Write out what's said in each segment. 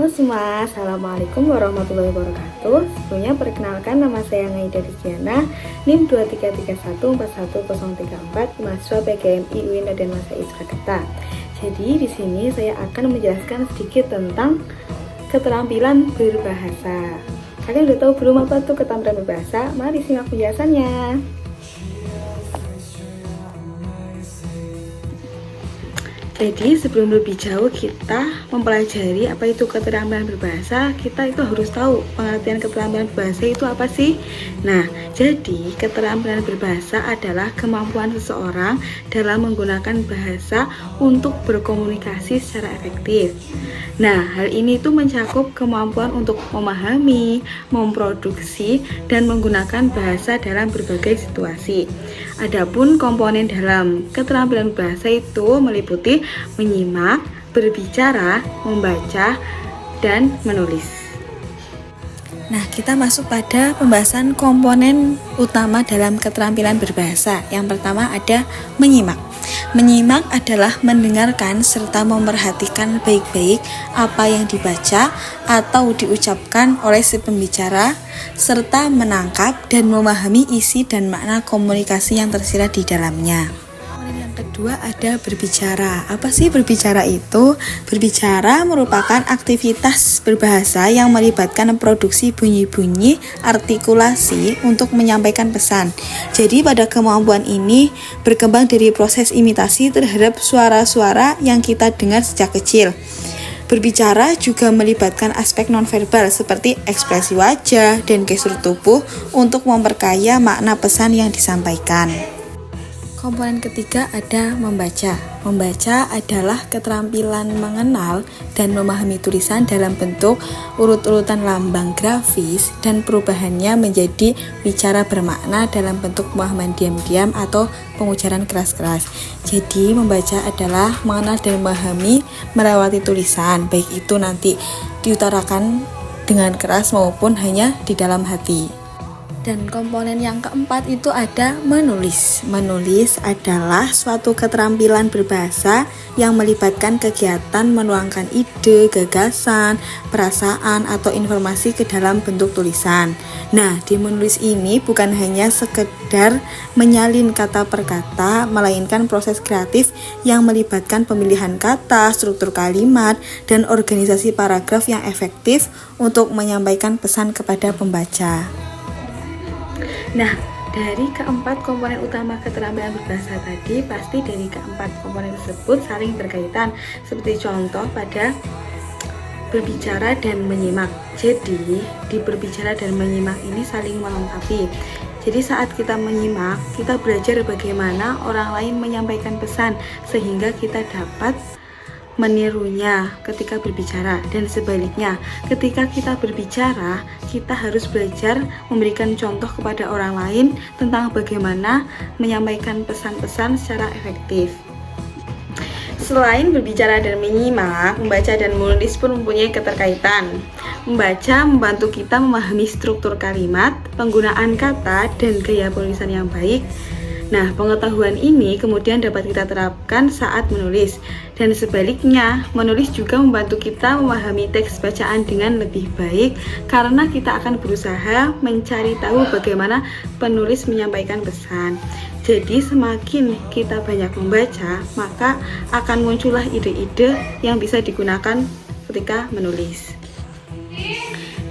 Halo semua, Assalamualaikum warahmatullahi wabarakatuh. Sebelumnya perkenalkan, nama saya Ngaida Rizdiana, NIM 23314104, mahasiswa PGMI UIN Raden Masai Surakarta. Jadi di sini saya akan menjelaskan sedikit tentang keterampilan berbahasa. Kalian udah tahu belum apa tuh keterampilan berbahasa? Mari simak penjelasannya. Jadi sebelum lebih jauh kita mempelajari apa itu keterampilan berbahasa, kita itu harus tahu pengertian keterampilan berbahasa itu apa sih? Nah, jadi keterampilan berbahasa adalah kemampuan seseorang dalam menggunakan bahasa untuk berkomunikasi secara efektif. Nah, hal ini itu mencakup kemampuan untuk memahami, memproduksi, dan menggunakan bahasa dalam berbagai situasi. Adapun komponen dalam keterampilan bahasa itu meliputi menyimak, berbicara, membaca, dan menulis. Nah, kita masuk pada pembahasan komponen utama dalam keterampilan berbahasa. Yang pertama ada menyimak. Menyimak adalah mendengarkan serta memerhatikan baik-baik apa yang dibaca atau diucapkan oleh si pembicara, serta menangkap dan memahami isi dan makna komunikasi yang tersirat di dalamnya. Kedua ada berbicara. Apa sih berbicara itu? Berbicara merupakan aktivitas berbahasa yang melibatkan produksi bunyi-bunyi artikulasi untuk menyampaikan pesan. Jadi pada kemampuan ini berkembang dari proses imitasi terhadap suara-suara yang kita dengar sejak kecil. Berbicara juga melibatkan aspek nonverbal seperti ekspresi wajah dan gestur tubuh untuk memperkaya makna pesan yang disampaikan. Komponen ketiga ada membaca. Membaca adalah keterampilan mengenal dan memahami tulisan dalam bentuk urut-urutan lambang grafis dan perubahannya menjadi bicara bermakna dalam bentuk pemahaman diam-diam atau pengucaran keras-keras. Jadi membaca adalah mengenal dan memahami melewati tulisan, baik itu nanti diutarakan dengan keras maupun hanya di dalam hati. Dan komponen yang keempat itu ada menulis. Menulis adalah suatu keterampilan berbahasa yang melibatkan kegiatan menuangkan ide, gagasan, perasaan, atau informasi ke dalam bentuk tulisan. Nah, di menulis ini bukan hanya sekedar menyalin kata per kata, melainkan proses kreatif yang melibatkan pemilihan kata, struktur kalimat, dan organisasi paragraf yang efektif untuk menyampaikan pesan kepada pembaca. Nah, dari keempat komponen utama keterampilan berbahasa tadi, pasti dari keempat komponen tersebut saling berkaitan. Seperti contoh pada berbicara dan menyimak. Jadi, di berbicara dan menyimak ini saling melengkapi. Jadi saat kita menyimak, kita belajar bagaimana orang lain menyampaikan pesan, sehingga kita dapat menirunya ketika berbicara, dan sebaliknya ketika kita berbicara kita harus belajar memberikan contoh kepada orang lain tentang bagaimana menyampaikan pesan-pesan secara efektif. Selain berbicara dan menyimak, membaca dan menulis pun mempunyai keterkaitan. Membaca membantu kita memahami struktur kalimat, penggunaan kata, dan gaya penulisan yang baik. Nah, pengetahuan ini kemudian dapat kita terapkan saat menulis. Dan sebaliknya, menulis juga membantu kita memahami teks bacaan dengan lebih baik karena kita akan berusaha mencari tahu bagaimana penulis menyampaikan pesan. Jadi semakin kita banyak membaca, maka akan muncullah ide-ide yang bisa digunakan ketika menulis.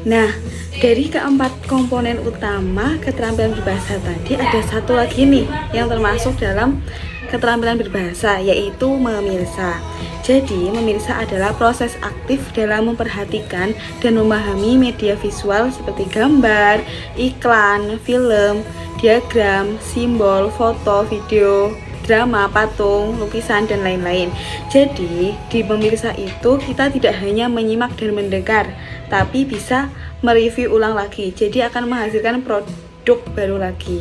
Nah, dari keempat komponen utama keterampilan berbahasa tadi ada satu lagi nih yang termasuk dalam keterampilan berbahasa, yaitu memirsa. Jadi, memirsa adalah proses aktif dalam memperhatikan dan memahami media visual seperti gambar, iklan, film, diagram, simbol, foto, video, drama, patung, lukisan, dan lain-lain. Jadi, di memirsa itu kita tidak hanya menyimak dan mendengar, tapi bisa mereview ulang lagi. Jadi akan menghasilkan produk baru lagi.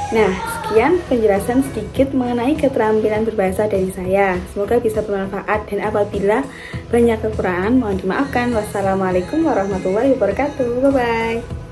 Nah, sekian penjelasan sedikit mengenai keterampilan berbahasa dari saya. Semoga bisa bermanfaat, dan apabila banyak kekurangan mohon dimaafkan. Wassalamualaikum warahmatullahi wabarakatuh. Bye-bye.